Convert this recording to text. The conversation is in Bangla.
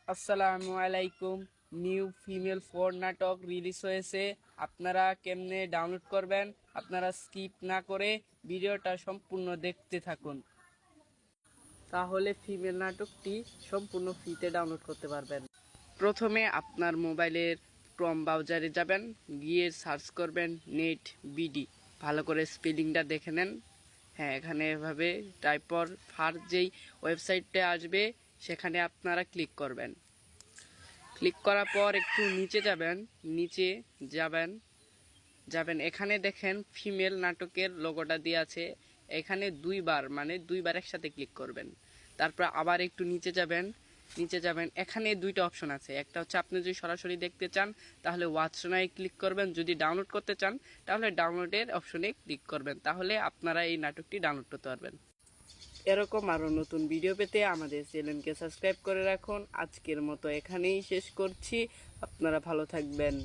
আসসালামু আলাইকুম। নিউ ফিমেল 4 নাটক রিলিজ হয়েছে। আপনারা কেমনে ডাউনলোড করবেন, আপনারা স্কিপ না করে ভিডিওটা সম্পূর্ণ দেখতে থাকুন, তাহলে ফিমেল নাটকটি সম্পূর্ণ ফ্রিতে ডাউনলোড করতে পারবেন। প্রথমে আপনার মোবাইলের ক্রোম ব্রাউজারে যাবেন, গিয়ে সার্চ করবেন নেট বিডি। ভালো করে স্পেলিংটা দেখে নেন। হ্যাঁ, এখানে এভাবে টাইপর ফার্স্ট যেই ওয়েবসাইটটা আসবে সেখানে আপনারা ক্লিক করবেন। ক্লিক করার পর একটু নিচে যাবেন এখানে দেখেন ফিমেল নাটকের লোগোটা দিয়ে আছে। এখানে দুইবার একসাথে ক্লিক করবেন। তারপর আবার একটু নিচে যাবেন এখানে দুইটা অপশন আছে। একটা হচ্ছে আপনি যদি সরাসরি দেখতে চান তাহলে ওয়াচ নাও ক্লিক করবেন, যদি ডাউনলোড করতে চান তাহলে ডাউনলোডের অপশনে ক্লিক করবেন। তাহলে আপনারা এই নাটকটি ডাউনলোড করতে পারবেন। এরকম আরও নতুন ভিডিও পেতে আমাদের চ্যানেলকে সাবস্ক্রাইব করে রাখুন। আজকের মতো এখানেই শেষ করছি। আপনারা ভালো থাকবেন।